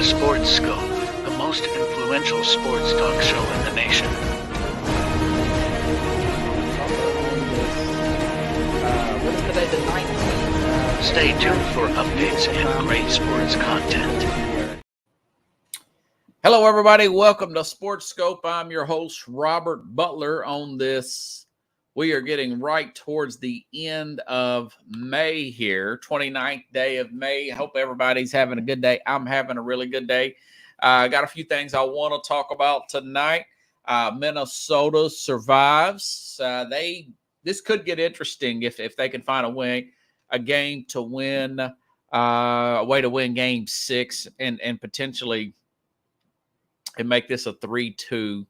to Sports Scope, the most influential sports talk show in the nation. What is today, the 19th? Stay tuned for updates and great sports content. Hello, everybody. Welcome to Sports Scope. I'm your host, Robert Butler. On this, we are getting right towards the end of May here, 29th day of May. I hope everybody's having a good day. I'm having a really good day. I got a few things I want to talk about tonight. Minnesota survives. This could get interesting if they can find a way to win Game 6 and potentially and make this a 3-2,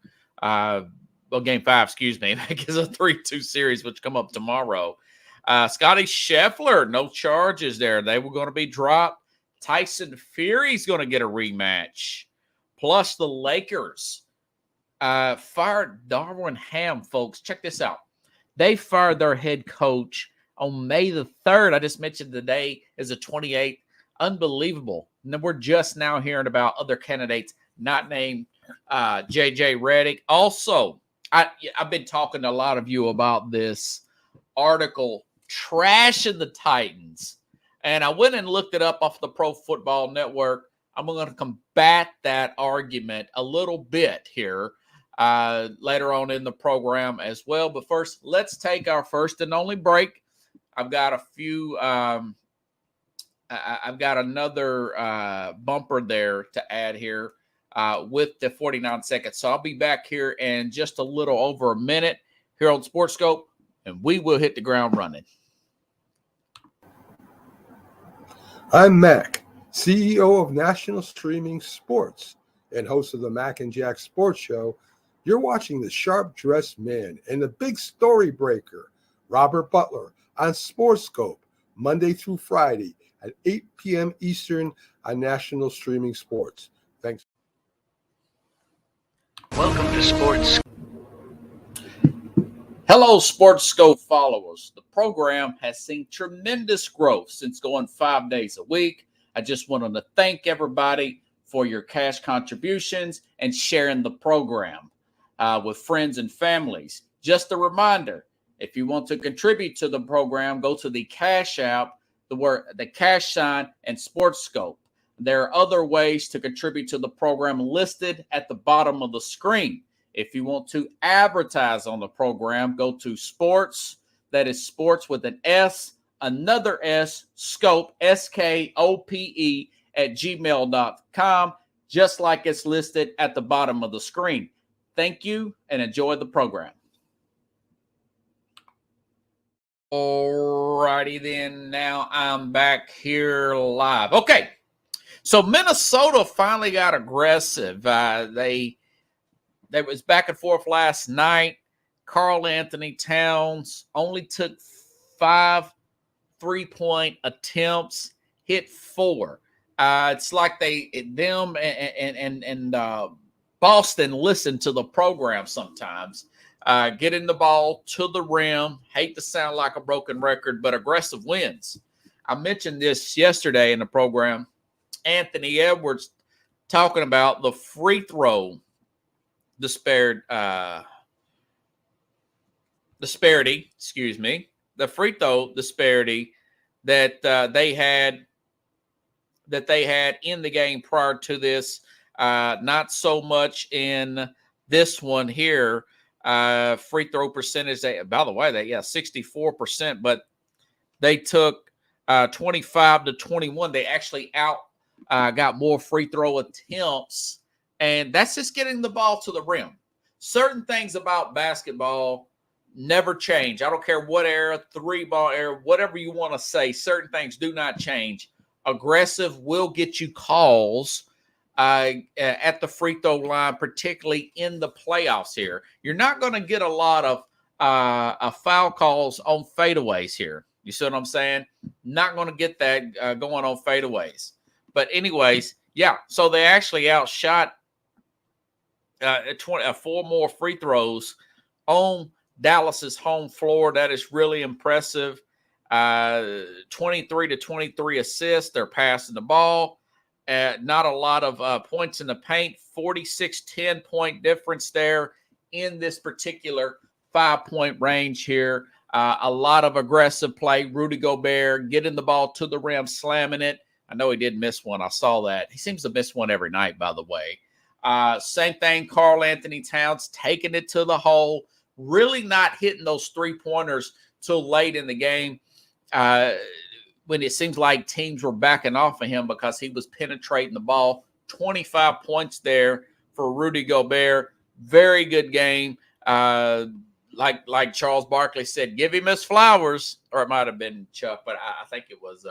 Game 5, excuse me, make this a 3-2 series, which come up tomorrow. Scotty Scheffler, no charges there. They were going to be dropped. Tyson Fury's going to get a rematch. Plus, the Lakers fired Darvin Ham, folks. Check this out. They fired their head coach on May the 3rd. I just mentioned the day is the 28th. Unbelievable. And then we're just now hearing about other candidates not named J.J. Redick. Also, I've been talking to a lot of you about this article, trashing the Titans. And I went and looked it up off the Pro Football Network. I'm going to combat that argument a little bit here later on in the program as well. But first, let's take our first and only break. I've got a few I've got another bumper there to add here with the 49 seconds. So I'll be back here in just a little over a minute here on Sports Scope, and we will hit the ground running. I'm Mac, CEO of National Streaming Sports and host of the Mac and Jack Sports Show. You're watching the sharp-dressed man and the big story breaker, Robert Butler, on Sports Scope, Monday through Friday at 8 p.m. Eastern on National Streaming Sports. Thanks. Welcome to Sports. Hello, Sports Scope followers. The program has seen tremendous growth since going 5 days a week. I just wanted to thank everybody for your cash contributions and sharing the program with friends and families. Just a reminder, if you want to contribute to the program, go to the Cash App, the cash sign, and Sports Scope. There are other ways to contribute to the program listed at the bottom of the screen. If you want to advertise on the program, go to sports, that is sports with an S, another S, scope, SKOPE, at gmail.com, just like it's listed at the bottom of the screen. Thank you and enjoy the program. All righty then, now I'm back here live. Okay, so Minnesota finally got aggressive. They was back and forth last night. Karl Anthony Towns only took 5 3-point attempts, hit 4. It's like them and Boston listen to the program sometimes. Getting the ball to the rim. Hate to sound like a broken record, but aggressive wins. I mentioned this yesterday in the program. Anthony Edwards talking about the free throw disparity, the free throw disparity that they had in the game prior to this. Not so much in this one here. Free throw percentage, by the way, 64%, but they took 25 to 21. They actually got more free throw attempts, and that's just getting the ball to the rim. Certain things about basketball never change. I don't care what era, 3-ball era, whatever you want to say, certain things do not change. Aggressive will get you calls at the free throw line, particularly in the playoffs here. You're not going to get a lot of foul calls on fadeaways here. You see what I'm saying? Not going to get that going on fadeaways. But anyways, yeah, so they actually outshot 4 more free throws on Dallas's home floor. That is really impressive. 23 to 23 assists. They're passing the ball. Not a lot of points in the paint. 46-10 point difference there in this particular 5-point range here. A lot of aggressive play. Rudy Gobert getting the ball to the rim, slamming it. I know he did miss one. I saw that. He seems to miss one every night, by the way. Same thing, Karl Anthony Towns taking it to the hole, really not hitting those three-pointers till late in the game when it seems like teams were backing off of him because he was penetrating the ball. 25 points there for Rudy Gobert. Very good game. Like Charles Barkley said, give him his flowers, or it might have been Chuck, but I think it was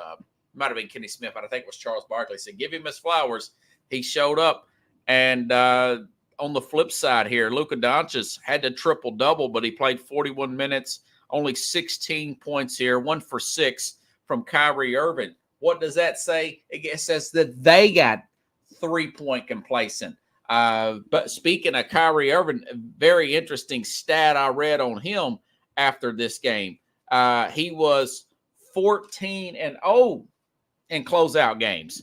might have been Kenny Smith, but I think it was Charles Barkley said, give him his flowers. He showed up. And on the flip side here, Luka Doncic had the triple-double, but he played 41 minutes, only 16 points here, 1 for 6 from Kyrie Irving. What does that say? It says that they got three-point complacent. But speaking of Kyrie Irving, a very interesting stat I read on him after this game. He was 14-0 in closeout games.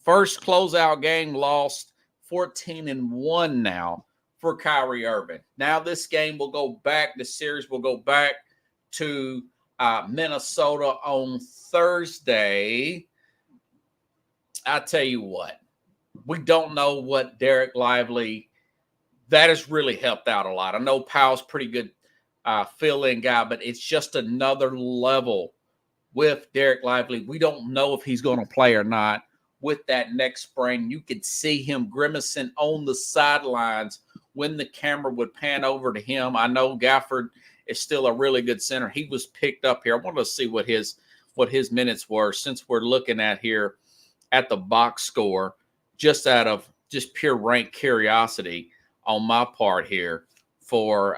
First closeout game lost. 14-1 now for Kyrie Irving. Now this game will go back. The series will go back to Minnesota on Thursday. I tell you what, we don't know what Derek Lively. That has really helped out a lot. I know Powell's pretty good fill-in guy, but it's just another level with Derek Lively. We don't know if he's going to play or not. With that neck sprain, you could see him grimacing on the sidelines when the camera would pan over to him. I know Gafford is still a really good center. He was picked up here. I wanted to see what his minutes were since we're looking at here at the box score, just out of just pure rank curiosity on my part here. For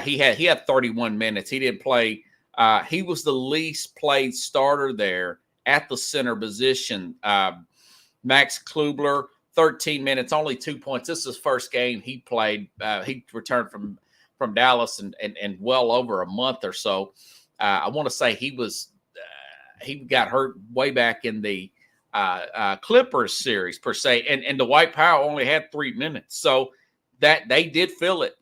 he had 31 minutes. He didn't play. He was the least played starter there at the center position. Max Klubler, 13 minutes, only 2 points. This is his first game he played. He returned from Dallas and well over a month or so. I want to say he got hurt way back in the Clippers series per se, and Dwight Powell only had 3 minutes, so that they did feel it.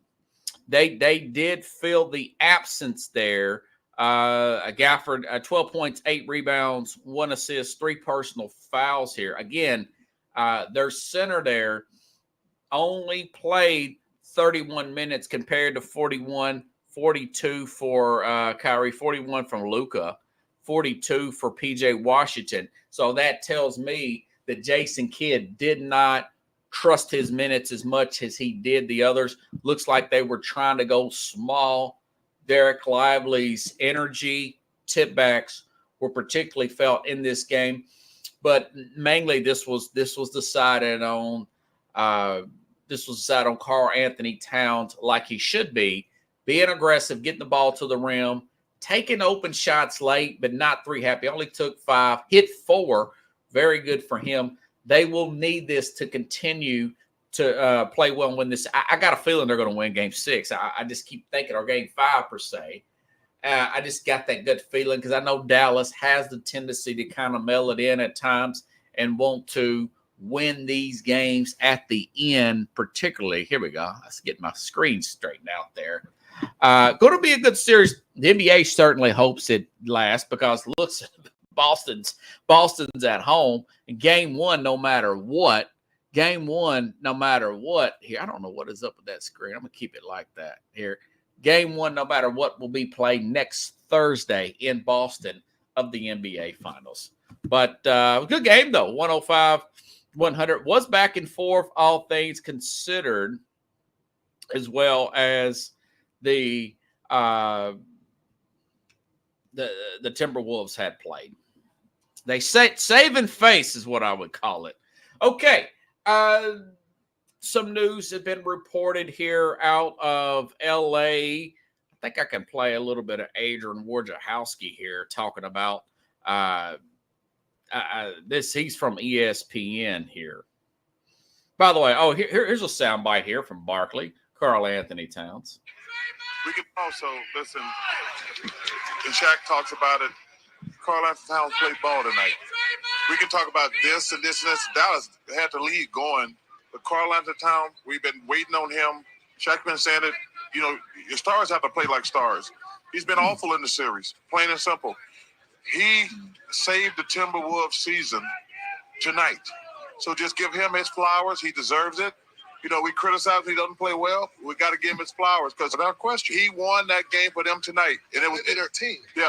They did feel the absence there. Gafford, 12 points, 8 rebounds, 1 assist, 3 personal fouls here. Again, their center there only played 31 minutes compared to 41, 42 for Kyrie, 41 from Luka, 42 for PJ Washington. So that tells me that Jason Kidd did not trust his minutes as much as he did the others. Looks like they were trying to go small. Derek Lively's energy, tip backs were particularly felt in this game, but mainly this was decided on Karl Anthony Towns, like he should be, being aggressive, getting the ball to the rim, taking open shots late, but not 3 happy. Only took 5, hit 4. Very good for him. They will need this to continue to play well and win this. I got a feeling they're going to win game 6. I just keep thinking, or game 5 per se. I just got that good feeling because I know Dallas has the tendency to kind of mail it in at times and want to win these games at the end, particularly. Here we go. Let's get my screen straightened out there. Going to be a good series. The NBA certainly hopes it lasts because looks Boston's at home. And game 1, no matter what. Game 1, no matter what. Here, I don't know what is up with that screen. I'm going to keep it like that here. Game 1, no matter what, will be played next Thursday in Boston of the NBA Finals. But good game, though. 105-100. Was back and forth, all things considered, as well as the Timberwolves had played. They saving face is what I would call it. Okay. Some news has been reported here out of L.A. I think I can play a little bit of Adrian Wojciechowski here talking about this. He's from ESPN here. By the way, here's a soundbite here from Barkley, Karl Anthony Towns. We can also listen, and Shaq talks about it. Karl Anthony Towns played ball tonight. We can talk about this and this and this. Dallas had the lead going. But Karl Anthony Town, we've been waiting on him. Shaq's been saying it. You know, your stars have to play like stars. He's been awful in the series, plain and simple. He saved the Timberwolves season tonight. So just give him his flowers. He deserves it. You know, we criticize him. He doesn't play well. We got to give him his flowers because without question, he won that game for them tonight. And it was in their team. Yeah,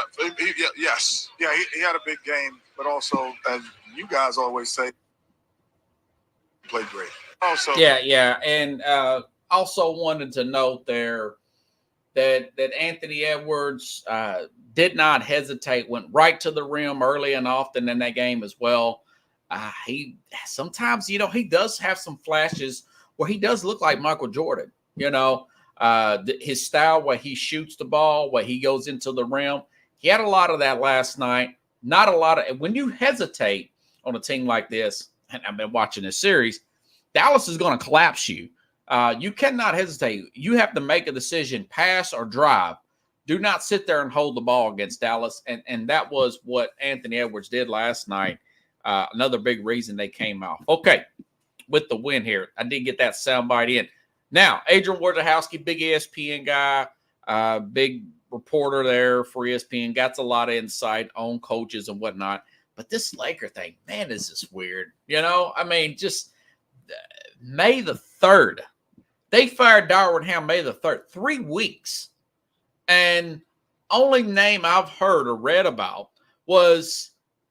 yes. Yeah, he had a big game, but also, as you guys always say, he played great. Also, Yeah. And also wanted to note there that Anthony Edwards did not hesitate, went right to the rim early and often in that game as well. He sometimes, you know, he does have some flashes where he does look like Michael Jordan, you know, his style, where he shoots the ball, where he goes into the rim. He had a lot of that last night. Not a lot of, when you hesitate on a team like this, and I've been watching this series, Dallas is going to collapse you. You cannot hesitate. You have to make a decision, pass or drive. Do not sit there and hold the ball against Dallas. And that was what Anthony Edwards did last night. Another big reason they came off. Okay, with the win here. I did get that soundbite in. Now, Adrian Wojciechowski, big ESPN guy, big reporter there for ESPN, got a lot of insight on coaches and whatnot. But this Laker thing, man, is this weird. You know, I mean, just May the 3rd. They fired Darvin Ham May the 3rd. 3 weeks. And only name I've heard or read about was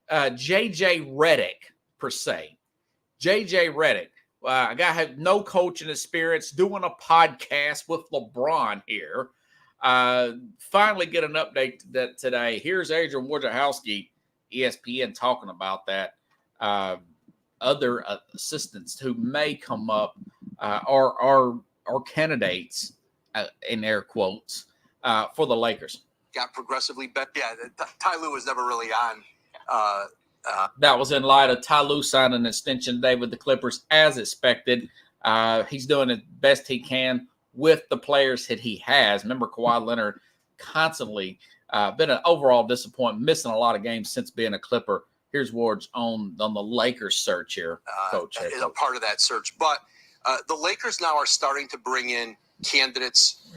J.J. Redick, per se. J.J. Redick. A guy had no coaching experience, doing a podcast with LeBron here. Finally get an update that today. Here's Adrian Wojciechowski, ESPN, talking about that. Other assistants who may come up are candidates, in air quotes, for the Lakers. Got progressively better. Yeah, Ty Lue was never really on. That was in light of Ty Lue signing an extension today with the Clippers, as expected. He's doing the best he can with the players that he has. Remember, Kawhi Leonard constantly been an overall disappointment, missing a lot of games since being a Clipper. Here's Ward's on the Lakers search here, Coach. Is a part of that search. But the Lakers now are starting to bring in candidates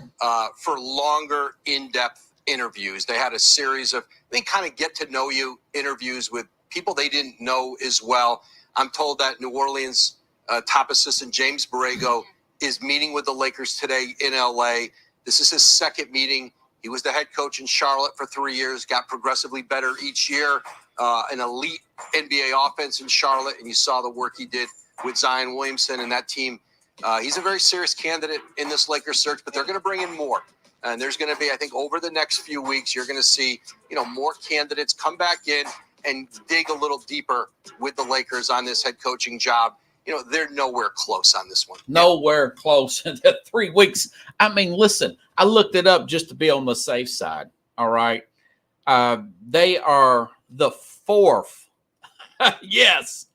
for longer, in-depth interviews. They had a series of, I think, kind of get-to-know-you interviews with people they didn't know as well. I'm told that New Orleans top assistant James Borrego is meeting with the Lakers today in L.A. This is his second meeting. He was the head coach in Charlotte for 3 years, got progressively better each year, an elite NBA offense in Charlotte, and you saw the work he did with Zion Williamson and that team. He's a very serious candidate in this Lakers search, but they're going to bring in more. And there's going to be, I think, over the next few weeks, you're going to see, more candidates come back in and dig a little deeper with the Lakers on this head coaching job. They're nowhere close on this one. Nowhere close in 3 weeks. I mean, listen, I looked it up just to be on the safe side. All right. They are the 4th. Yes.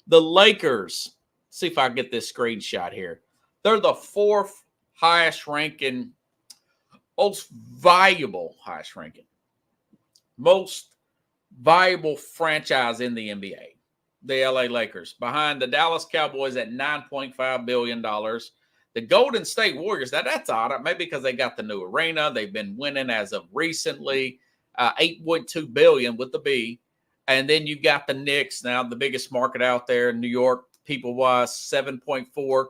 The Lakers. See if I get this screenshot here. They're the 4th highest ranking, most valuable franchise in the NBA. The LA Lakers, behind the Dallas Cowboys at $9.5 billion. The Golden State Warriors, that's odd, maybe because they got the new arena. They've been winning as of recently, $8.2 billion with the B. And then you've got the Knicks, now the biggest market out there in New York, people-wise, 7.4.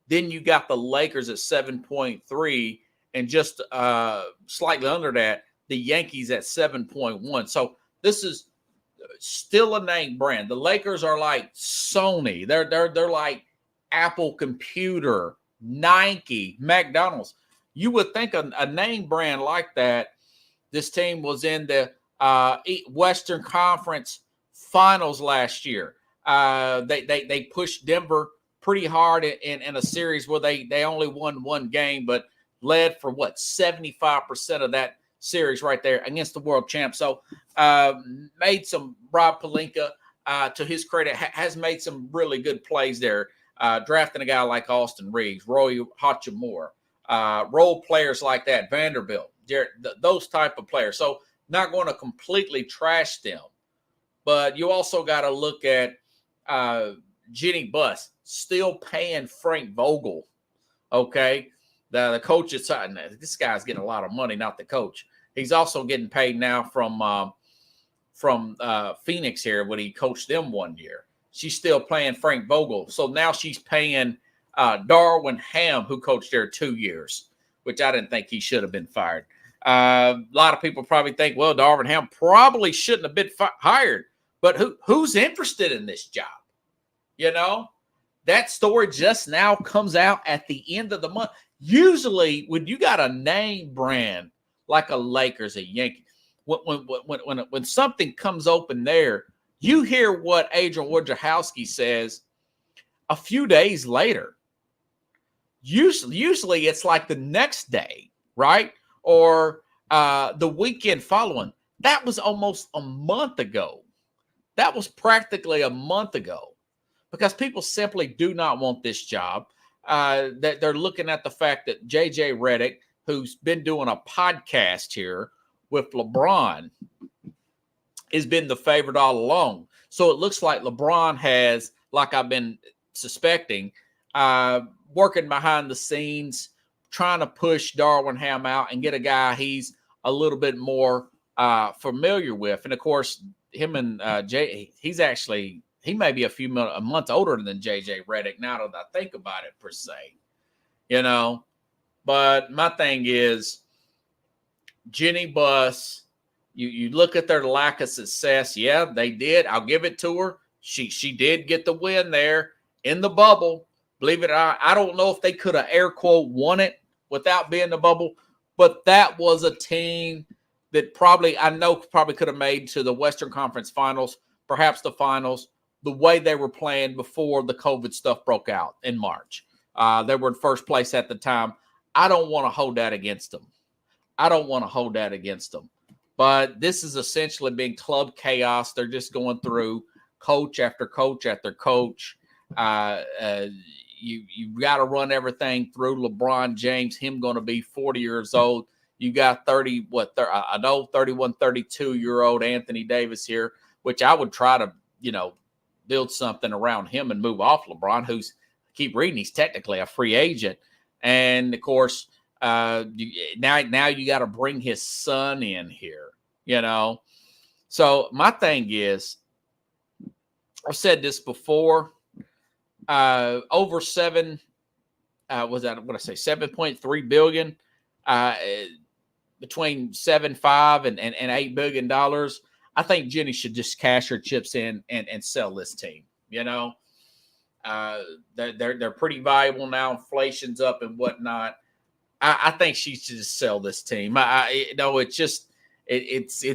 Then you got the Lakers at 7.3, and just slightly under that, the Yankees at 7.1. So this is still a name brand. The Lakers are like Sony. They're like Apple Computer, Nike, McDonald's. You would think a name brand like that. This team was in the Western Conference Finals last year. They pushed Denver pretty hard in a series where they only won one game, but led for 75% of that series right there against the world champ. So made some, Rob Pelinka, to his credit, has made some really good plays there, drafting a guy like Austin Reeves, Roy Hachimura, role players like that, Vanderbilt, those type of players. So not going to completely trash them, But you also got to look at Jenny Buss still paying Frank Vogel. Okay, the coach is this guy's getting a lot of money, not the coach. He's also getting paid now from Phoenix here when he coached them one year. She's still paying Frank Vogel, so now she's paying Darwin Ham, who coached there 2 years, which I didn't think he should have been fired. A lot of people probably think, well, Darwin Ham probably shouldn't have been hired, but who's interested in this job? You know, that story just now comes out at the end of the month. Usually, when you got a name brand like a Lakers, a Yankee, when something comes open there, you hear what Adrian Wojciechowski says a few days later. Usually it's like the next day, right? Or the weekend following. That was almost a month ago. That was practically a month ago because people simply do not want this job. That they're looking at the fact that JJ Redick, who's been doing a podcast here with LeBron, has been the favorite all along. So it looks like LeBron has, like I've been suspecting, working behind the scenes, trying to push Darwin Ham out and get a guy he's a little bit more familiar with. And of course, him and he may be a month older than JJ Redick now that I think about it per se, you know. But my thing is, Jenny Buss, you look at their lack of success. Yeah, they did. I'll give it to her. She did get the win there in the bubble. Believe it or not, I don't know if they could have air quote won it without being in the bubble, but that was a team that probably could have made to the Western Conference Finals, perhaps the finals, the way they were playing before the COVID stuff broke out in March. They were in first place at the time. I don't want to hold that against them. But this is essentially being club chaos. They're just going through coach after coach after coach. You got to run everything through LeBron James, him going to be 40 years old. You got 31, 32-year-old Anthony Davis here, which I would try to, build something around him and move off LeBron, who's, keep reading, he's technically a free agent. And, of course, now you got to bring his son in here, So my thing is, I've said this before, over $7.3 billion, between $7.5 and $8 billion. I think Jenny should just cash her chips in and sell this team. They're pretty valuable now. Inflation's up and whatnot. I think she should just sell this team. It's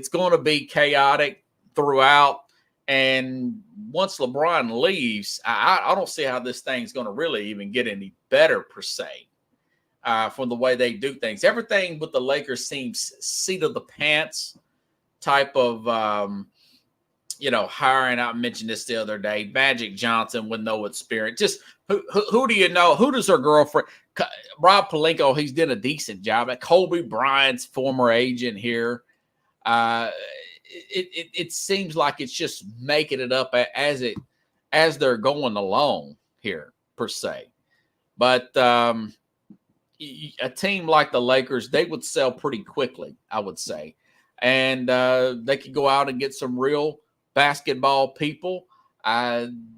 going to be chaotic throughout. And once LeBron leaves, I don't see how this thing's going to really even get any better per se, from the way they do things. Everything with the Lakers seems seat of the pants type of, hiring. I mentioned this the other day. Magic Johnson with no experience. Just who do you know? Who does her girlfriend? Rob Pelinka, he's done a decent job. Kobe Bryant's former agent here. It seems like it's just making it up as they're going along here per se. But a team like the Lakers, they would sell pretty quickly, I would say. And they could go out and get some real basketball people.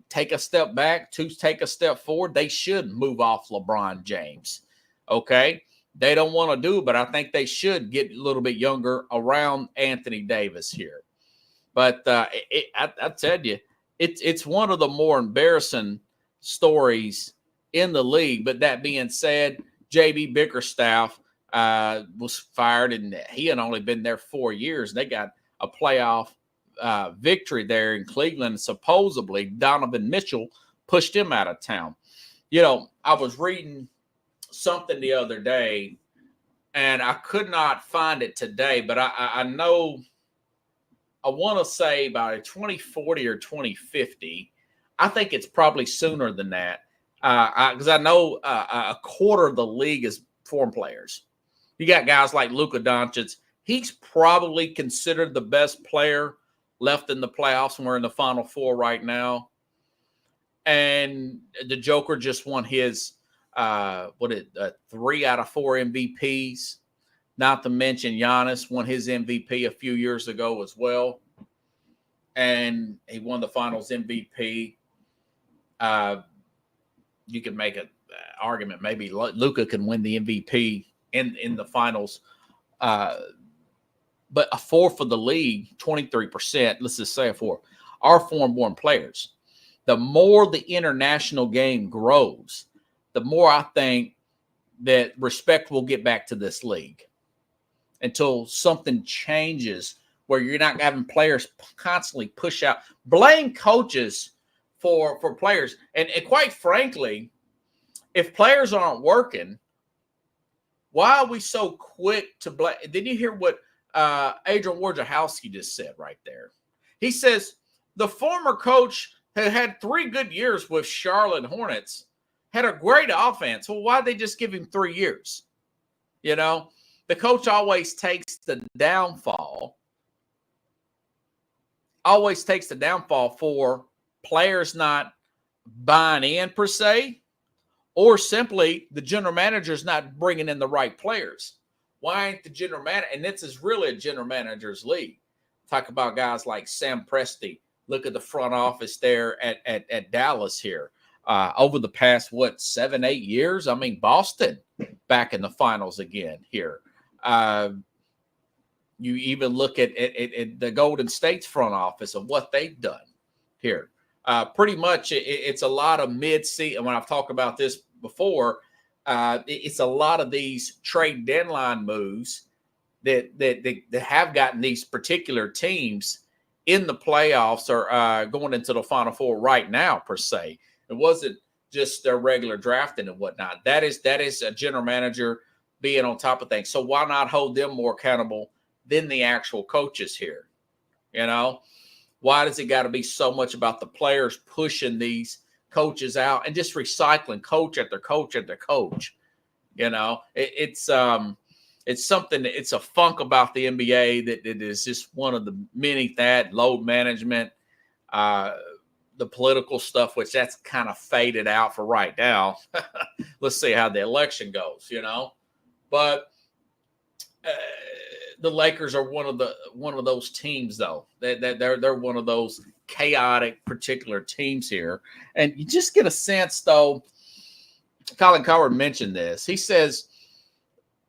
Take a step back, take a step forward. They should move off LeBron James. Okay? They don't want to do it, but I think they should get a little bit younger around Anthony Davis here. But I tell you, it's one of the more embarrassing stories in the league. But that being said, J.B. Bickerstaff was fired, and he had only been there 4 years. They got a playoff victory there in Cleveland. Supposedly, Donovan Mitchell pushed him out of town. I was reading something the other day, and I could not find it today, but I know, I want to say by 2040 or 2050. I think it's probably sooner than that, because I know a quarter of the league is foreign players. You got guys like Luka Doncic. He's probably considered the best player left in the playoffs, and we're in the Final Four right now. And the Joker just won his 3 out of 4 MVPs. Not to mention Giannis won his MVP a few years ago as well. And he won the Finals MVP. You can make an argument maybe Luka can win the MVP in the Finals. But a 4 for the league, 23%, let's just say a 4, are foreign-born players. The more the international game grows, the more I think that respect will get back to this league until something changes where you're not having players constantly push out. Blame coaches for players. And quite frankly, if players aren't working, why are we so quick to blame? Did you hear what Adrian Wojciechowski just said right there? He says the former coach had 3 good years with Charlotte Hornets, had a great offense. Well, why'd they just give him 3 years? You know, the coach always takes the downfall for players not buying in per se, or simply the general manager's not bringing in the right players. Why ain't the general manager? And this is really a general manager's league. Talk about guys like Sam Presti. Look at the front office there at Dallas here. Over the past, 7-8 years? I mean, Boston back in the finals again here. You even look at the Golden State's front office of what they've done here. Pretty much it's a lot of mid-season. When I've talked about this before, it's a lot of these trade deadline moves that have gotten these particular teams in the playoffs or going into the Final Four right now, per se. It wasn't just their regular drafting and whatnot. That is a general manager being on top of things. So why not hold them more accountable than the actual coaches here? You know, why does it got to be so much about the players pushing these coaches out and just recycling coach after coach after coach? You know, it's something, it's a funk about the NBA that it is just one of the many that load management, the political stuff, which that's kind of faded out for right now. Let's see how the election goes, you know. But the Lakers are one of those teams, though. They're one of those chaotic particular teams here, and you just get a sense, though. Colin Coward mentioned this. He says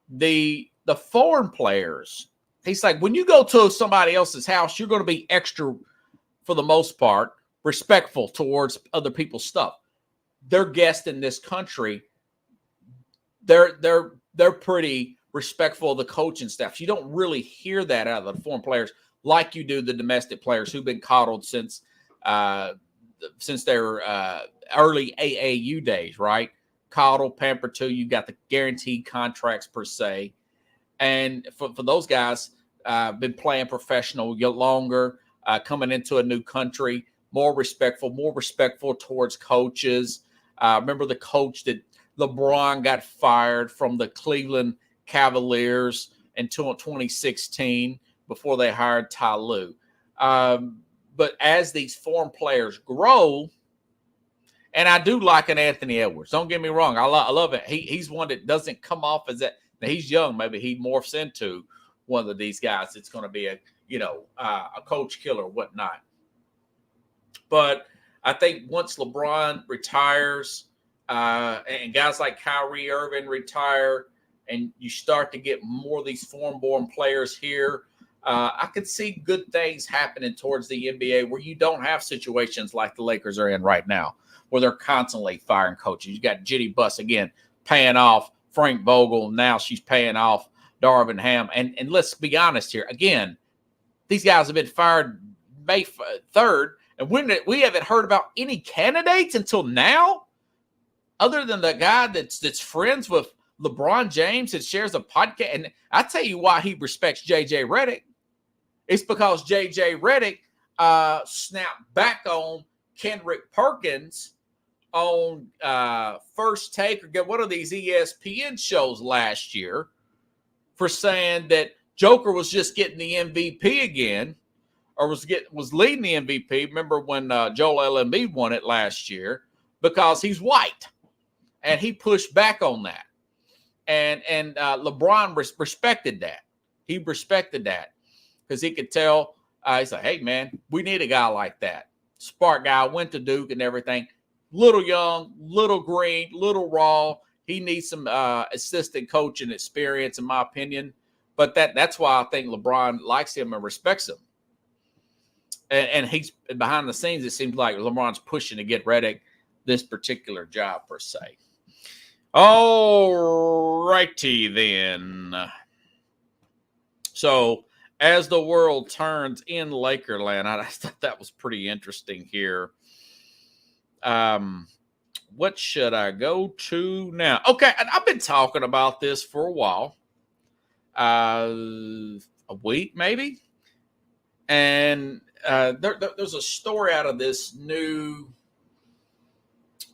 the foreign players. He's like, when you go to somebody else's house, you're going to be extra, for the most part, respectful towards other people's stuff. They're guests in this country. They're pretty respectful of the coaching staff. You don't really hear that out of the foreign players like you do the domestic players who've been coddled since their early AAU days, right? Coddled, pampered to. You got the guaranteed contracts per se. And for those guys, been playing professional longer, coming into a new country, more respectful towards coaches. Remember the coach that LeBron got fired from the Cleveland Cavaliers until 2016 before they hired Ty Lue. But as these foreign players grow, and I do like an Anthony Edwards. Don't get me wrong. I love it. He's one that doesn't come off as that. Now, he's young. Maybe he morphs into one of these guys that's going to be a coach killer or whatnot. But I think once LeBron retires and guys like Kyrie Irving retire and you start to get more of these foreign-born players here, I could see good things happening towards the NBA where you don't have situations like the Lakers are in right now, where they're constantly firing coaches. You got Jitty Buss again paying off Frank Vogel. Now she's paying off Darvin Ham. And let's be honest here. Again, these guys have been fired May 3rd, and we haven't heard about any candidates until now, other than the guy that's friends with LeBron James and shares a podcast. And I tell you why he respects J.J. Redick. It's because J.J. Redick snapped back on Kendrick Perkins on First Take or get one of these ESPN shows last year for saying that Joker was just getting the MVP again, or was leading the MVP. Remember when Joel Embiid won it last year, because he's white, and he pushed back on that. And LeBron respected that. He respected that because he could tell. He's like, hey, man, we need a guy like that. Spark guy, went to Duke and everything. Little young, little green, little raw. He needs some assistant coaching experience, in my opinion. But that's why I think LeBron likes him and respects him. And he's behind the scenes, it seems like LeBron's pushing to get Redick this particular job, per se. All righty then. So as the world turns in Lakerland, I thought that was pretty interesting here. What should I go to now? Okay, and I've been talking about this for a while. A week maybe. And there's a story out of this new,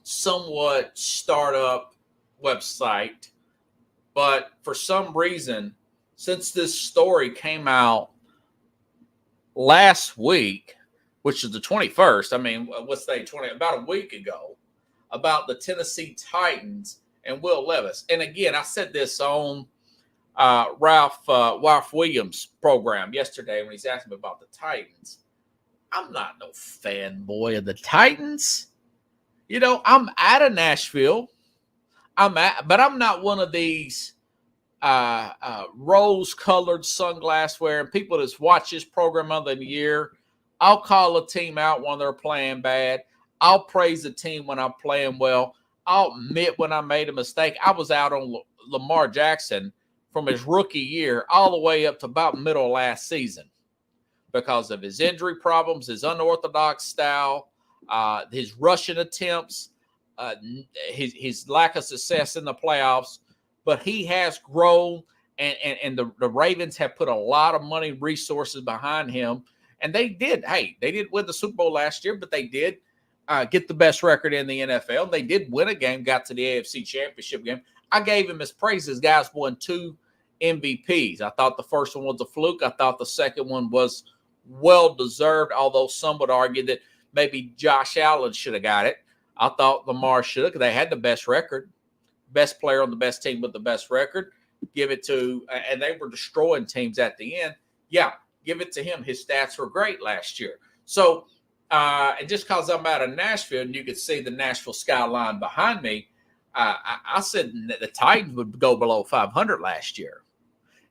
somewhat startup website, but for some reason, since this story came out last week, which is the 21st, I mean, what's the 20? About a week ago, about the Tennessee Titans and Will Levis. And again, I said this on Ralph Williams' program yesterday when he's asking me about the Titans. I'm not no fanboy of the Titans. You know, I'm out of Nashville. But I'm not one of these rose-colored sunglass wearing people that's watched this program other than a year. I'll call a team out when they're playing bad. I'll praise a team when I'm playing well. I'll admit when I made a mistake. I was out on Lamar Jackson from his rookie year all the way up to about middle of last season because of his injury problems, his unorthodox style, his rushing attempts, his lack of success in the playoffs. But he has grown, and the Ravens have put a lot of money, resources behind him. And they did win the Super Bowl last year, but they did get the best record in the NFL. They did win a game, got to the AFC Championship game. I gave him his praises. Guys won 2 MVPs. I thought the first one was a fluke. I thought the second one was well-deserved, although some would argue that maybe Josh Allen should have got it. I thought Lamar should have, because they had the best record, best player on the best team with the best record. Give it to, and they were destroying teams at the end. Yeah, give it to him. His stats were great last year. So, and just because I'm out of Nashville and you could see the Nashville skyline behind me, I said that the Titans would go below 500 last year.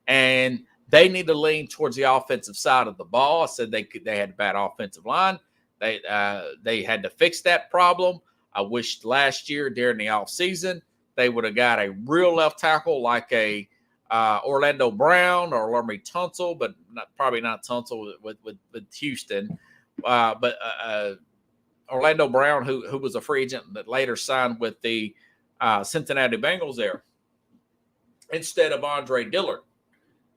And they need to lean towards the offensive side of the ball. I said they had a bad offensive line. They had to fix that problem. I wished last year during the offseason they would have got a real left tackle like a Orlando Brown or Laramie Tunsil, but probably not Tunsil with Houston. But Orlando Brown, who was a free agent that later signed with the Cincinnati Bengals there, instead of Andre Dillard,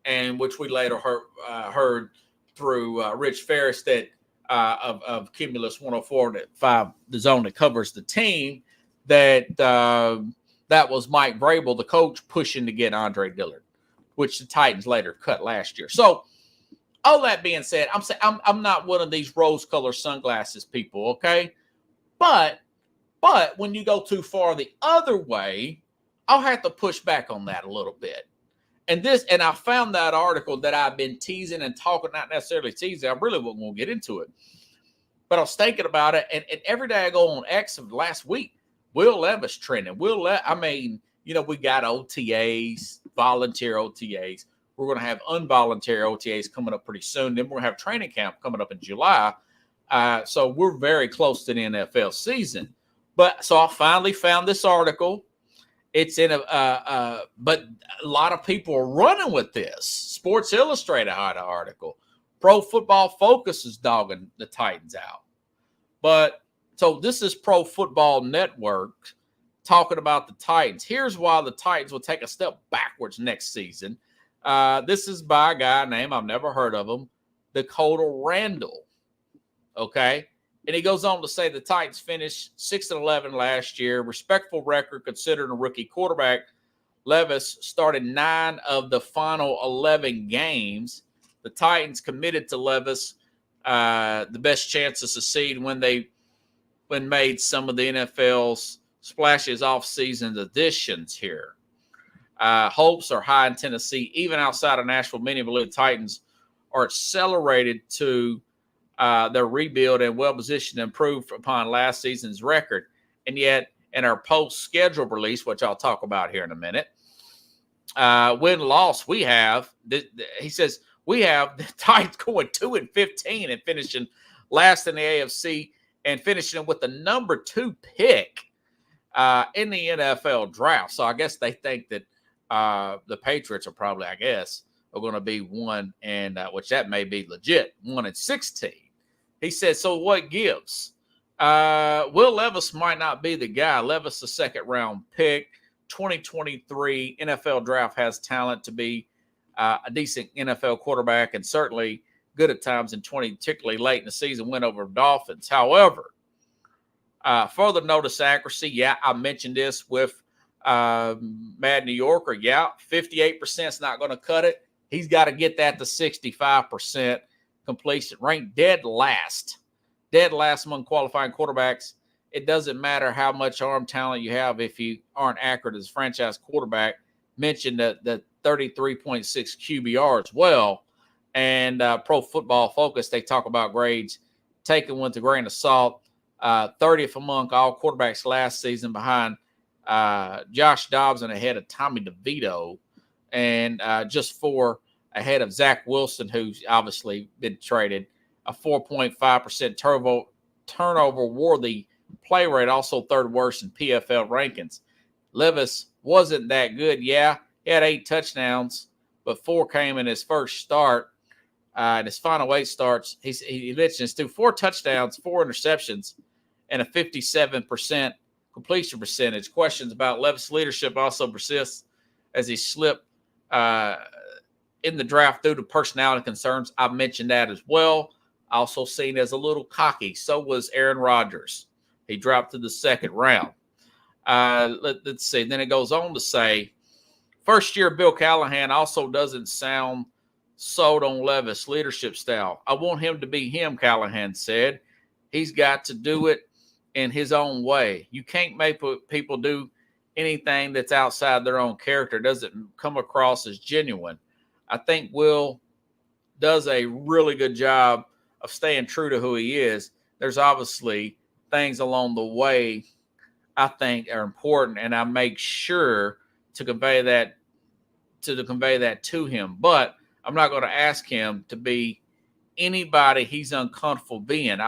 and which we later heard through Rich Ferris that of Cumulus 104.5, the zone that covers the team, that was Mike Vrabel, the coach, pushing to get Andre Dillard, which the Titans later cut last year. So, all that being said, I'm not one of these rose-colored sunglasses people, okay? But when you go too far the other way, I'll have to push back on that a little bit. And I found that article that I've been teasing and talking, not necessarily teasing. I really wasn't going to get into it. But I was thinking about it, and every day I go on X of last week, Will Levis trending. We got OTAs, volunteer OTAs. We're going to have involuntary OTAs coming up pretty soon. Then we're going to have training camp coming up in July. So we're very close to the NFL season. But so I finally found this article. It's in but a lot of people are running with this. Sports Illustrated had an article. Pro Football Focus is dogging the Titans out. But so this is Pro Football Network talking about the Titans. Here's why the Titans will take a step backwards next season. This is by a guy named, I've never heard of him, Dakota Randall. Okay. And he goes on to say the Titans finished 6-11 last year. Respectful record considering a rookie quarterback. Levis started 9 of the final 11 games. The Titans committed to Levis the best chance to succeed when made some of the NFL's splashes off-season additions here. Hopes are high in Tennessee, even outside of Nashville. Many believe the Titans are accelerated to their rebuild and well-positioned to improve upon last season's record. And yet, in our post-schedule release, which I'll talk about here in a minute, win-loss we have, he says, we have the Titans going 2-15 and finishing last in the AFC and finishing with the number 2 pick in the NFL draft. So I guess they think that the Patriots are probably, are going to be 1 and which that may be legit, 1-16. He said, so what gives? Will Levis might not be the guy. Levis, a second-round pick, 2023 NFL draft, has talent to be a decent NFL quarterback and certainly good at times in particularly late in the season, win over Dolphins. However, further notice accuracy. Yeah, I mentioned this with Mad New Yorker. Yeah, 58% is not going to cut it. He's got to get that to 65% completion. Ranked dead last among qualifying quarterbacks. It doesn't matter how much arm talent you have if you aren't accurate as a franchise quarterback. Mentioned the 33.6 QBR as well. And Pro Football Focus, they talk about grades taken with a grain of salt. 30th among all quarterbacks last season behind Josh Dobbs and ahead of Tommy DeVito, and just 4 ahead of Zach Wilson, who's obviously been traded. A 4.5% turnover-worthy play rate, also third worst in PFL rankings. Levis wasn't that good. Yeah, he had 8 touchdowns, but 4 came in his first start. In his final 8 starts, he mentions 4 touchdowns, 4 interceptions, and a 57% completion percentage. Questions about Levis' leadership also persist as he slipped in the draft due to personality concerns. I mentioned that as well. Also seen as a little cocky. So was Aaron Rodgers. He dropped to the second round. Let's see. Then it goes on to say, first year Bill Callahan also doesn't sound sold on Levis' leadership style. I want him to be him, Callahan said. He's got to do it in his own way. You can't make people do anything that's outside their own character. Doesn't come across as genuine. I think Will does a really good job of staying true to who he is. There's obviously things along the way I think are important, and I make sure to convey that to him. But I'm not going to ask him to be anybody he's uncomfortable being.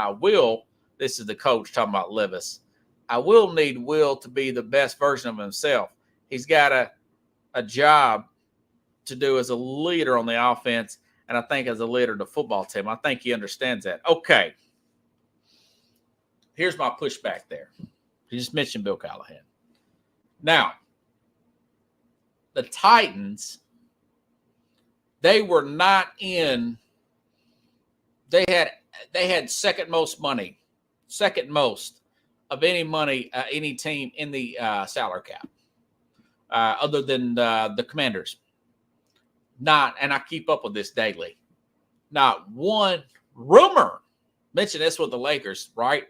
This is the coach talking about Levis. I will need Will to be the best version of himself. He's got a job to do as a leader on the offense, and I think as a leader of the football team. I think he understands that. Okay. Here's my pushback there. You just mentioned Bill Callahan. Now, the Titans, they were not in. They had second most of any money, any team in the salary cap, other than the Commanders. And I keep up with this daily. Not one rumor. Mention this with the Lakers, right?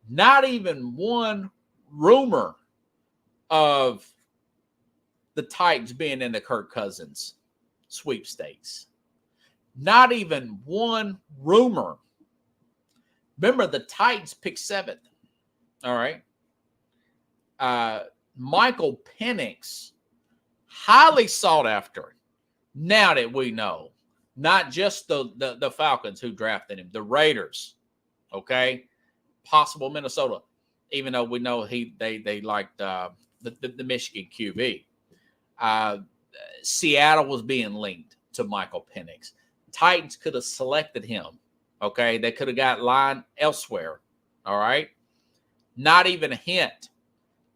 Not even one rumor of the Titans being in the Kirk Cousins sweepstakes. Not even one rumor. Remember, the Titans picked 7th. All right. Michael Penix, highly sought after. Now that we know, not just the Falcons who drafted him, the Raiders, okay, possible Minnesota, even though we know they liked the Michigan QB. Seattle was being linked to Michael Penix. Titans could have selected him, okay? They could have got line elsewhere, all right? Not even a hint,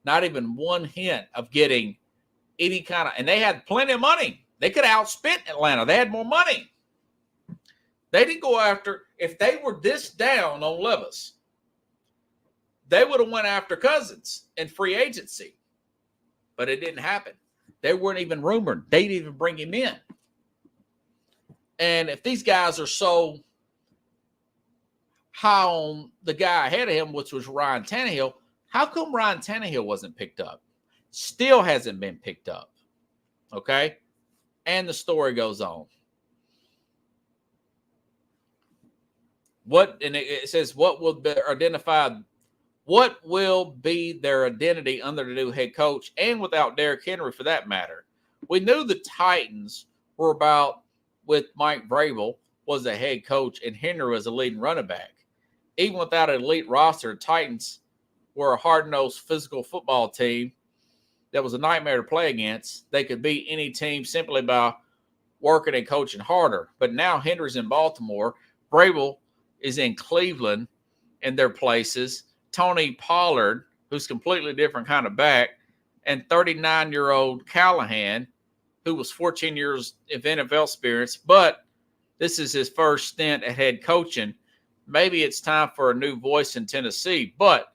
not even one hint of getting any kind of, and they had plenty of money. They could have outspent Atlanta. They had more money. They didn't go after, if they were this down on Levis, they would have went after Cousins in free agency. But it didn't happen. They weren't even rumored. They didn't even bring him in. And if these guys are so high on the guy ahead of him, which was Ryan Tannehill. How come Ryan Tannehill wasn't picked up? Still hasn't been picked up. Okay? And the story goes on. It says, what will be identified? What will be their identity under the new head coach and without Derrick Henry for that matter? We knew the Titans were about with Mike Vrabel was the head coach and Henry was a leading running back. Even without an elite roster, the Titans were a hard-nosed physical football team that was a nightmare to play against. They could beat any team simply by working and coaching harder. But now Henry's in Baltimore. Vrabel is in Cleveland in their places. Tony Pollard, who's completely different kind of back, and 39-year-old Callahan, who was 14 years of NFL experience, but this is his first stint at head coaching. Maybe it's time for a new voice in Tennessee, but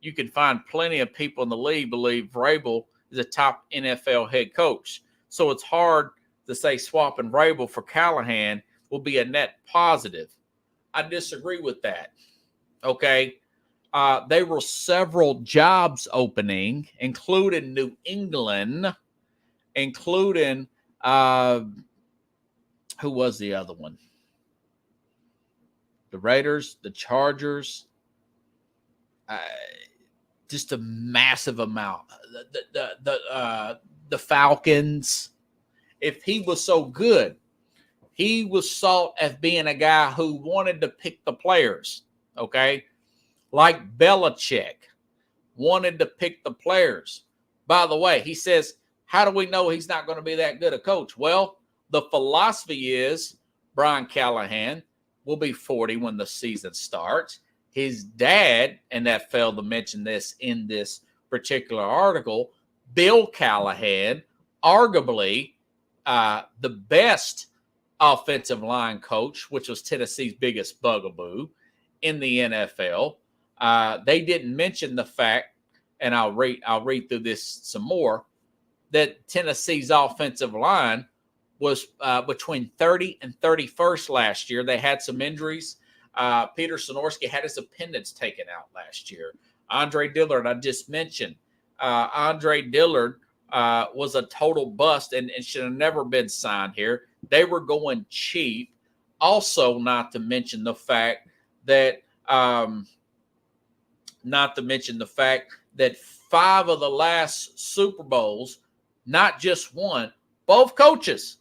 you can find plenty of people in the league believe Vrabel is a top NFL head coach. So it's hard to say swapping Vrabel for Callahan will be a net positive. I disagree with that. Okay. There were several jobs opening, including New England, including who was the other one? The Raiders, the Chargers, just a massive amount. The Falcons. If he was so good, he was sought as being a guy who wanted to pick the players, okay? Like Belichick wanted to pick the players. By the way, he says, how do we know he's not going to be that good a coach? Well, the philosophy is Brian Callahan will be 40 when the season starts. His dad, and that failed to mention this in this particular article, Bill Callahan, arguably the best offensive line coach, which was Tennessee's biggest bugaboo in the NFL. They didn't mention the fact, and I'll read through this some more, that Tennessee's offensive line was between 30 and 31st last year. They had some injuries. Peter Sonorski had his appendix taken out last year. Andre Dillard, I just mentioned. Andre Dillard was a total bust and should have never been signed here. They were going cheap. Also, not to mention the fact that 5 of the last Super Bowls, not just one, both coaches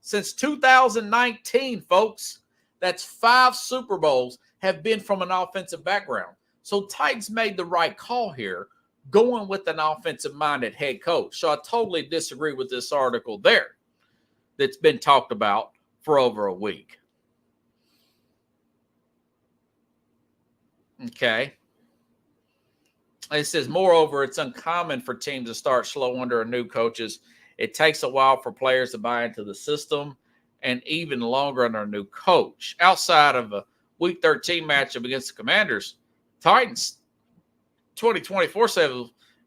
since 2019, folks. That's 5 Super Bowls have been from an offensive background. So Titans made the right call here, going with an offensive-minded head coach. So I totally disagree with this article there that's been talked about for over a week. Okay. It says, moreover, it's uncommon for teams to start slow under new coaches. It takes a while for players to buy into the system and even longer under a new coach. Outside of a Week 13 matchup against the Commanders, Titans 2024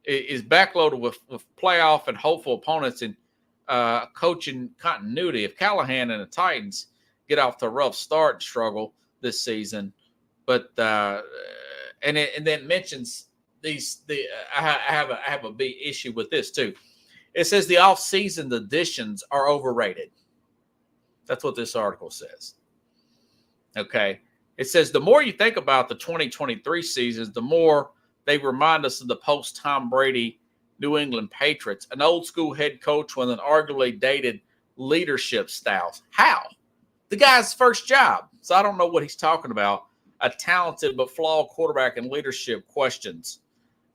is backloaded with playoff and hopeful opponents and coaching continuity. If Callahan and the Titans get off to a rough start and struggle this season, but and then mentions these. I have a big issue with this too. It says the off-season additions are overrated. That's what this article says. Okay. It says the more you think about the 2023 seasons, the more they remind us of the post-Tom Brady New England Patriots, an old-school head coach with an arguably dated leadership style. How? The guy's first job. So I don't know what he's talking about. A talented but flawed quarterback and leadership questions.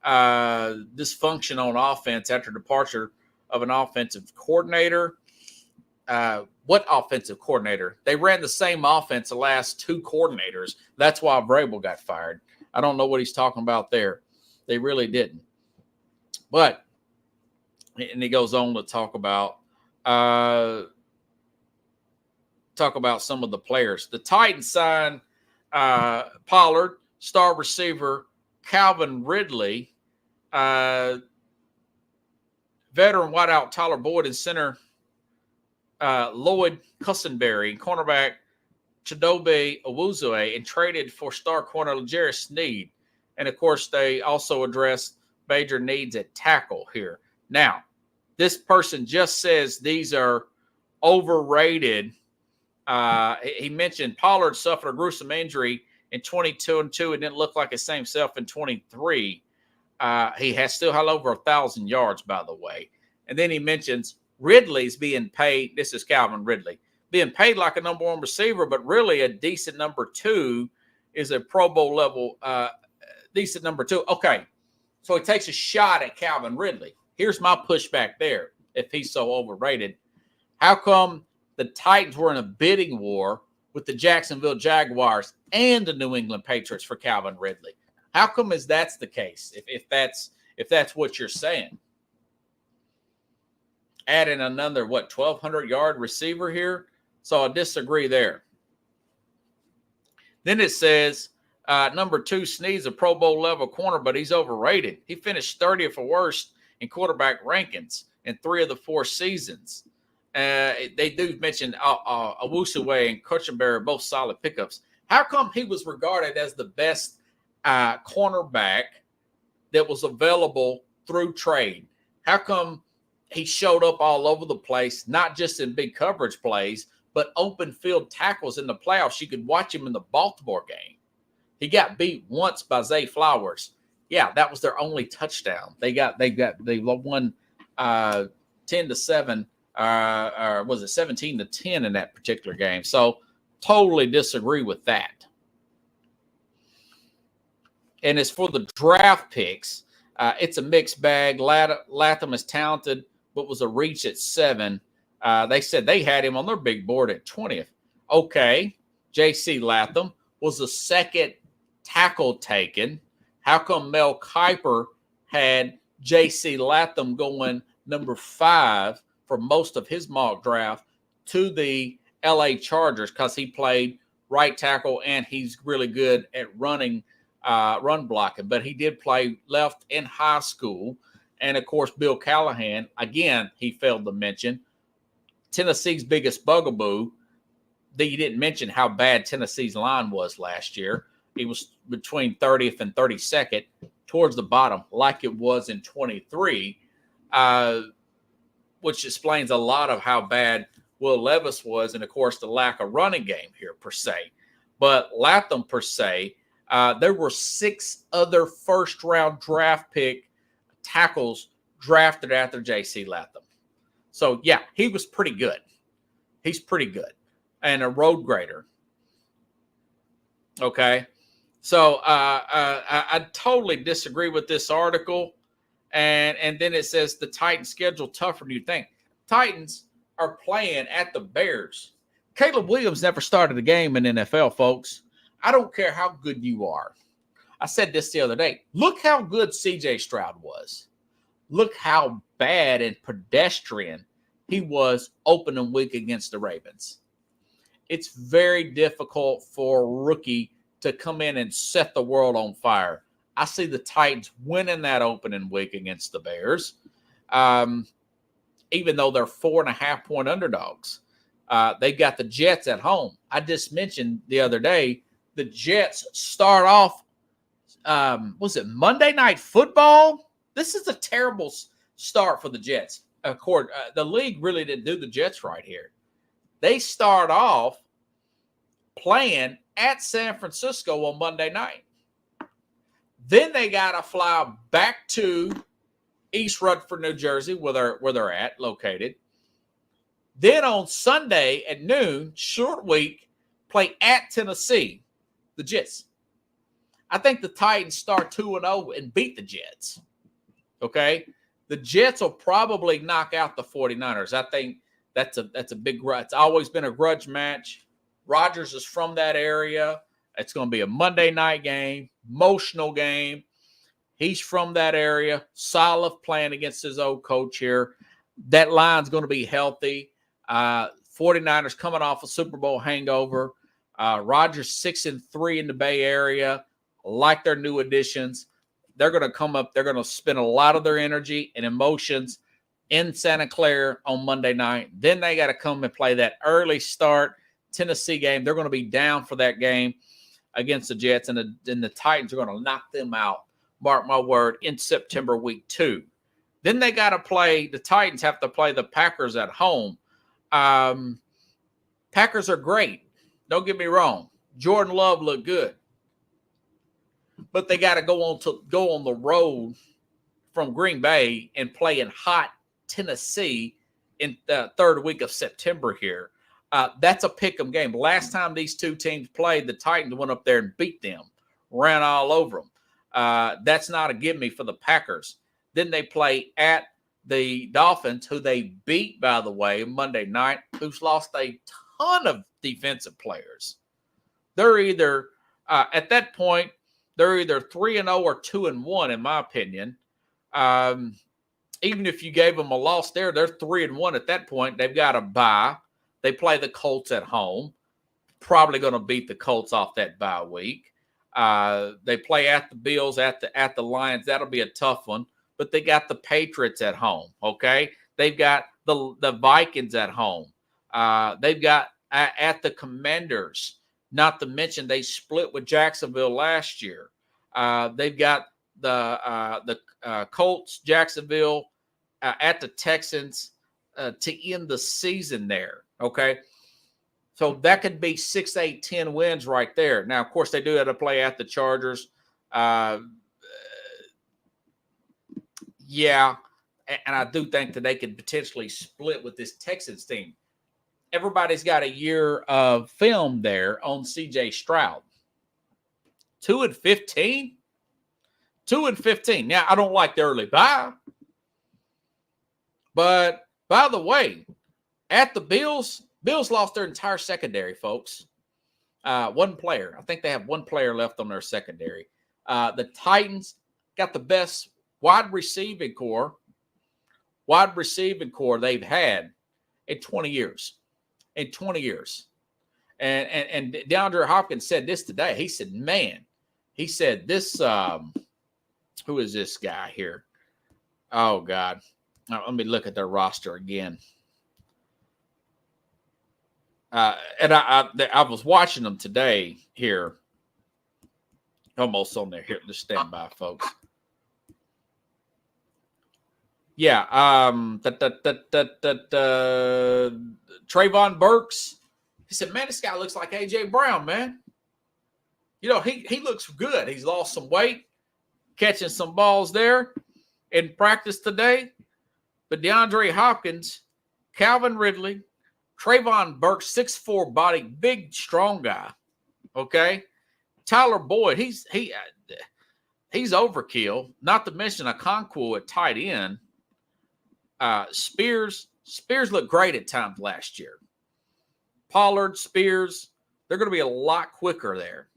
Dysfunction on offense after departure of an offensive coordinator. What offensive coordinator? They ran the same offense the last 2 coordinators. That's why Vrabel got fired. I don't know what he's talking about there. They really didn't. But, and he goes on to talk about some of the players. The Titans signed Pollard, star receiver Calvin Ridley, veteran wideout Tyler Boyd, and center Lloyd Cussenberry, cornerback Chidobe Awuzue and traded for star corner L'Jarius Sneed. And, of course, they also addressed major needs at tackle here. Now, this person just says these are overrated. He mentioned Pollard suffered a gruesome injury in 22 and 2 and didn't look like his same self in 23. He has still had over 1,000 yards, by the way. And then he mentions Ridley's being paid. This is Calvin Ridley, being paid like a number one receiver, but really a decent number two, is a Pro Bowl level decent number two. Okay, so he takes a shot at Calvin Ridley. Here's my pushback there, if he's so overrated. How come the Titans were in a bidding war with the Jacksonville Jaguars and the New England Patriots for Calvin Ridley? How come that's the case, if that's what you're saying? Adding another, 1,200-yard receiver here? So I disagree there. Then it says, number 2, Sneed's a Pro Bowl level corner, but he's overrated. He finished 30th or worst in quarterback rankings in 3 of the 4 seasons. They do mention Awusue and Cutchenberry, both solid pickups. How come he was regarded as the best cornerback that was available through trade? How come he showed up all over the place, not just in big coverage plays, but open field tackles in the playoffs? You could watch him in the Baltimore game. He got beat once by Zay Flowers. Yeah, that was their only touchdown. They won 10-7, or was it 17-10 in that particular game? So totally disagree with that. And as for the draft picks, it's a mixed bag. Latham is talented, but was a reach at 7. They said they had him on their big board at 20th. Okay, J.C. Latham was the second tackle taken. How come Mel Kiper had J.C. Latham going number 5 for most of his mock draft to the L.A. Chargers? Because he played right tackle and he's really good at run blocking. But he did play left in high school. And, of course, Bill Callahan, again, he failed to mention Tennessee's biggest bugaboo. He didn't mention how bad Tennessee's line was last year. He was between 30th and 32nd, towards the bottom, like it was in 23, which explains a lot of how bad Will Levis was, and, of course, the lack of running game here, per se. But Latham, per se, there were 6 other first-round draft pick tackles drafted after J.C. Latham. So, yeah, he was pretty good. He's pretty good. And a road grader. Okay. So I totally disagree with this article. And then it says the Titans schedule tougher than you think. Titans are playing at the Bears. Caleb Williams never started a game in NFL, folks. I don't care how good you are. I said this the other day. Look how good C.J. Stroud was. Look how bad and pedestrian he was opening week against the Ravens. It's very difficult for a rookie to come in and set the world on fire. I see the Titans winning that opening week against the Bears, even though they're 4.5-point underdogs. They got the Jets at home. I just mentioned the other day, the Jets start off, was it Monday Night Football? This is a terrible start for the Jets. Of course, the league really didn't do the Jets right here. They start off playing at San Francisco on Monday night. Then they got to fly back to East Rutherford, New Jersey, where they're at, located. Then on Sunday at noon, short week, play at Tennessee, the Jets. I think the Titans start 2-0 and beat the Jets. Okay? The Jets will probably knock out the 49ers. I think that's a big grudge. It's always been a grudge match. Rodgers is from that area. It's going to be a Monday night game, emotional game. He's from that area. Saleh playing against his old coach here. That line's going to be healthy. 49ers coming off a Super Bowl hangover. Rodgers 6-3 in the Bay Area. Like their new additions. They're going to come up. They're going to spend a lot of their energy and emotions in Santa Clara on Monday night. Then they got to come and play that early start Tennessee game. They're going to be down for that game against the Jets, and the Titans are going to knock them out, mark my word, in September week 2. Then they got to play, the Titans have to play the Packers at home. Packers are great. Don't get me wrong. Jordan Love looked good. But they got to go on the road from Green Bay and play in hot Tennessee in the third week of September here. That's a pick'em game. Last time these two teams played, the Titans went up there and beat them, ran all over them. That's not a gimme for the Packers. Then they play at the Dolphins, who they beat, by the way, Monday night, who's lost a ton of defensive players. They're either, at that point, they're either 3-0 or 2-1, in my opinion. Even if you gave them a loss there, they're 3-1 at that point. They've got a bye. They play the Colts at home. Probably going to beat the Colts off that bye week. They play at the Bills, at the Lions. That'll be a tough one. But they got the Patriots at home, okay? They've got the Vikings at home. They've got at the Commanders, not to mention they split with Jacksonville last year. They've got the Colts, Jacksonville, at the Texans to end the season there, okay? So that could be 6, 8, 10 wins right there. Now, of course, they do have to play at the Chargers. Yeah, and I do think that they could potentially split with this Texans team. Everybody's got a year of film there on C.J. Stroud. 2-15? 2-15. Now, I don't like the early bye. But, by the way, at the Bills lost their entire secondary, folks. One player. I think they have one player left on their secondary. The Titans got the best wide receiving core they've had in 20 years. In 20 years. And DeAndre Hopkins said this today. He said, this, who is this guy here? Oh, God. Now, let me look at their roster again. And I was watching them today here. Almost on there. Here, just stand by, folks. Yeah, Trayvon Burks. He said, man, this guy looks like A.J. Brown, man. You know, he looks good. He's lost some weight, catching some balls there in practice today. But DeAndre Hopkins, Calvin Ridley, Trayvon Burks, 6'4" body, big, strong guy. Okay? Tyler Boyd, he's overkill. Not to mention a Okonkwo at tight end. Spears looked great at times last year. Pollard, Spears, they're going to be a lot quicker there.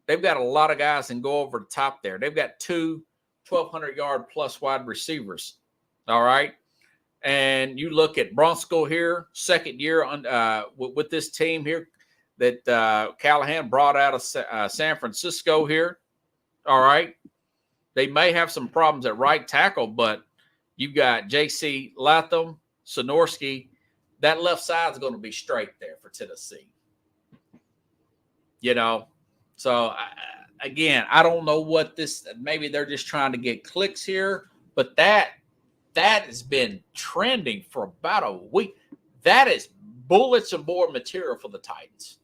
They've got a lot of guys and go over the top there. They've got 2 1,200-yard plus wide receivers. All right. And you look at Bronsko here, second year with this team here that Callahan brought out of San Francisco here. All right. They may have some problems at right tackle, but you've got J.C. Latham, Sonorski. That left side is going to be straight there for Tennessee. You know, so again, I don't know what this. Maybe they're just trying to get clicks here, but that has been trending for about a week. That is bullets and board material for the Titans.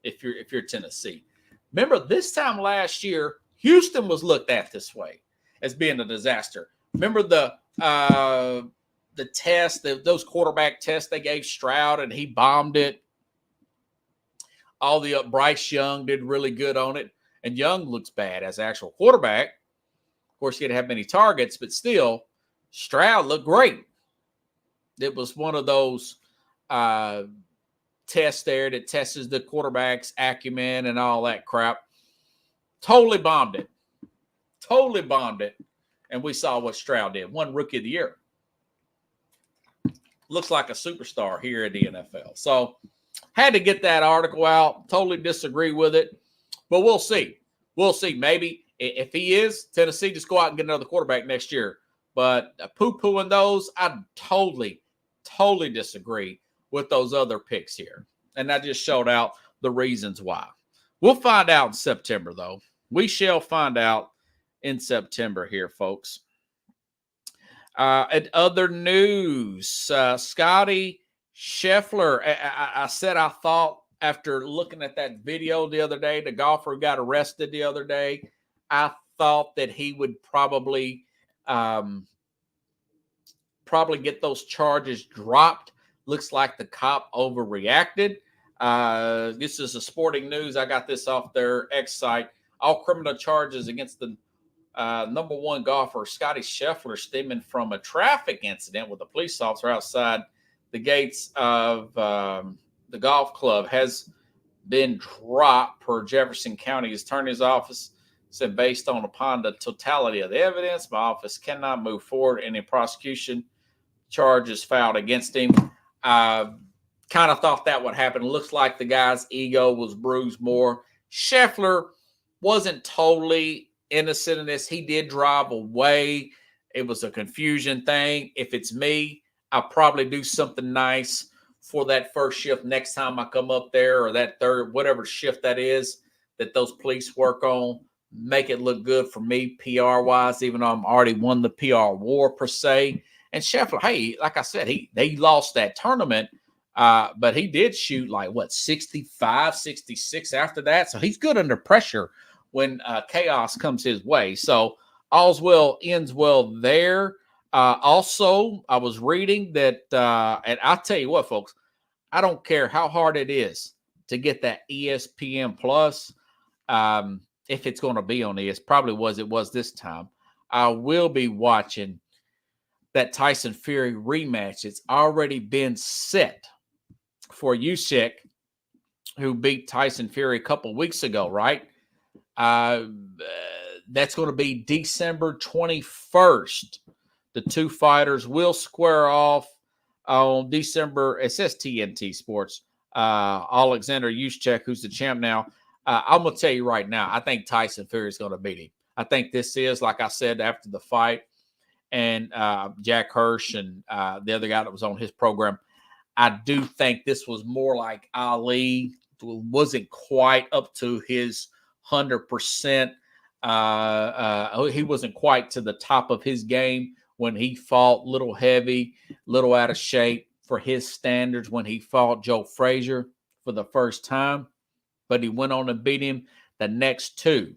If you're Tennessee, remember this time last year, Houston was looked at this way as being a disaster. Remember the test, those quarterback tests they gave Stroud, and he bombed it. Bryce Young did really good on it, and Young looks bad as an actual quarterback. Of course, he didn't have many targets, but still, Stroud looked great. It was one of those tests there that tests the quarterback's acumen and all that crap. Totally bombed it. And we saw what Stroud did. Won Rookie of the Year. Looks like a superstar here at the NFL. So, had to get that article out. Totally disagree with it. But we'll see. Maybe if he is, Tennessee just go out and get another quarterback next year. But poo-pooing those, I totally disagree with those other picks here. And I just showed out the reasons why. We'll find out in September, though. We shall find out in September here, folks. And other news, Scotty Scheffler. I said I thought after looking at that video the other day, the golfer who got arrested the other day, I thought that he would probably get those charges dropped. Looks like the cop overreacted. This is a Sporting News. I got this off their X site. All criminal charges against the number one golfer, Scotty Scheffler, stemming from a traffic incident with a police officer outside the gates of the golf club has been dropped per Jefferson County Attorney's Office. Said based upon the totality of the evidence, my office cannot move forward any prosecution charges filed against him. Kind of thought that would happen. Looks like the guy's ego was bruised more. Scheffler wasn't totally innocent in this. He did drive away. It was a confusion thing. If it's me, I'll probably do something nice for that first shift next time I come up there, or that third, whatever shift that is that those police work on. Make it look good for me PR-wise, even though I'm already won the PR war per se. And Scheffler, hey, like I said, they lost that tournament, but he did shoot like, 65, 66 after that. So he's good under pressure when chaos comes his way. So all's well, ends well there. Also, I was reading that, and I'll tell you what, folks, I don't care how hard it is to get that ESPN Plus. If it's going to be on it was this time. I will be watching that Tyson Fury rematch. It's already been set for Usyk, who beat Tyson Fury a couple weeks ago, right? That's going to be December 21st. The two fighters will square off on December. It says TNT Sports. Alexander Usyk, who's the champ now. I'm going to tell you right now, I think Tyson Fury is going to beat him. I think this is, like I said, after the fight, and Jack Hirsch and the other guy that was on his program, I do think this was more like Ali. Wasn't quite up to his 100%. He wasn't quite to the top of his game when he fought, little heavy, little out of shape for his standards when he fought Joe Frazier for the first time. But he went on and beat him the next two.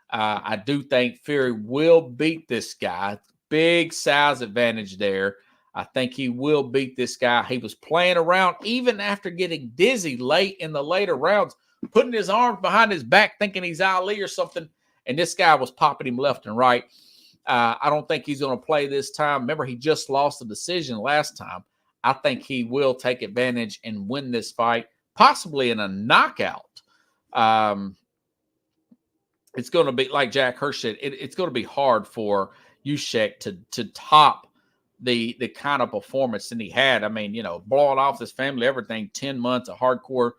I do think Fury will beat this guy. Big size advantage there. I think he will beat this guy. He was playing around even after getting dizzy late in the later rounds, putting his arms behind his back, thinking he's Ali or something. And this guy was popping him left and right. I don't think he's going to play this time. Remember, he just lost the decision last time. I think he will take advantage and win this fight, possibly in a knockout. It's going to be, like Jack Hirsch said, it's going to be hard for Usyk to top the kind of performance that he had. I mean, blowing off his family, everything, 10 months of hardcore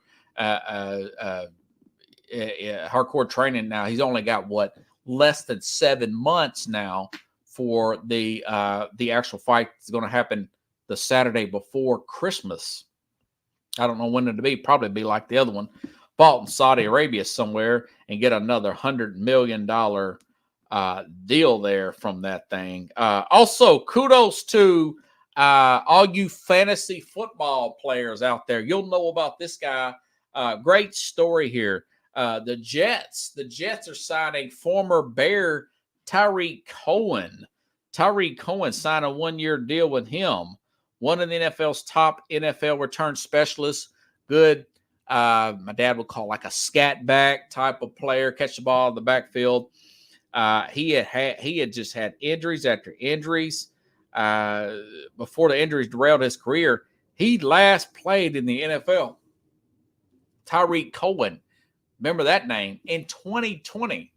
training. Now he's only got less than 7 months now for the actual fight that's going to happen the Saturday before Christmas. I don't know when it'll be. Probably be like the other one, fought in Saudi Arabia somewhere and get another $100 million deal there from that thing. Also, kudos to all you fantasy football players out there. You'll know about this guy. Great story here. The Jets are signing former Bear Tyreek Cohen. Tyreek Cohen signed a 1-year deal with him. One of the NFL's top NFL return specialists. Good. My dad would call like a scat back type of player, catch the ball in the backfield. He had just had injuries after injuries. Before the injuries derailed his career, he last played in the NFL. Tyreek Cohen, remember that name, in 2020,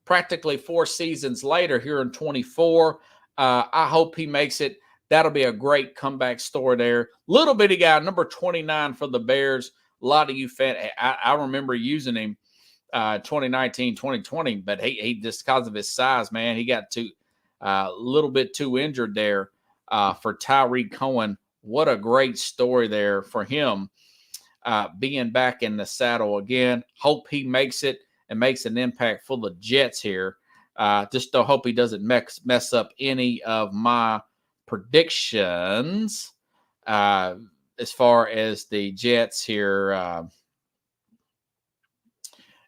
practically 4 seasons later here in 24. I hope he makes it. That'll be a great comeback story there. Little bitty guy, number 29 for the Bears. A lot of you I remember using him 2019, 2020, but he just because of his size, man, he got a little bit too injured there for Tyreek Cohen. What a great story there for him. being back in the saddle again. Hope he makes it and makes an impact for the Jets here. Just don't hope he doesn't mess up any of my predictions as far as the Jets here.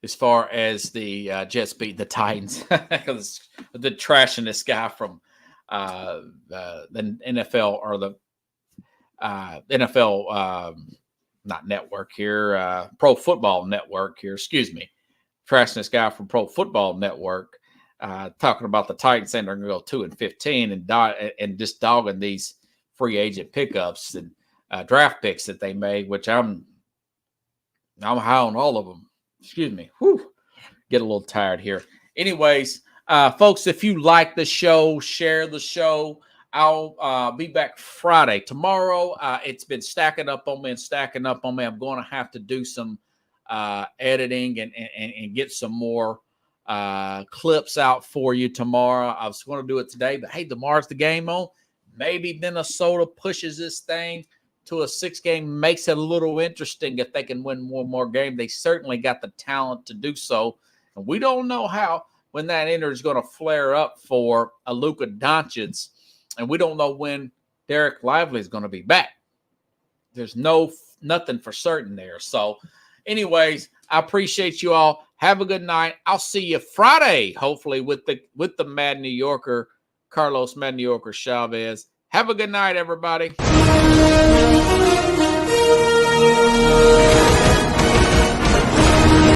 As far as the Jets beat the Titans, because the trashing this guy from the NFL or the NFL, not network here, Pro Football Network here, excuse me. Trashing this guy from Pro Football Network, talking about the Titans saying they're going to go 2-15 and just dogging these free agent pickups and draft picks that they made, which I'm high on all of them. Excuse me. Whew. Get a little tired here. Anyways, folks, if you like the show, share the show. I'll be back Friday. Tomorrow, it's been stacking up on me. I'm going to have to do some editing and get some more clips out for you tomorrow. I was going to do it today, but hey, tomorrow's the game on. Maybe Minnesota pushes this thing to a 6-game, makes it a little interesting if they can win one more game. They certainly got the talent to do so. And we don't know how when that enter is going to flare up for a Luka Doncic. And we don't know when Derek Lively is going to be back. There's nothing for certain there. So anyways, I appreciate you all. Have a good night. I'll see you Friday, hopefully, with the Mad New Yorker, Carlos Mad New Yorker Chavez. Have a good night, everybody.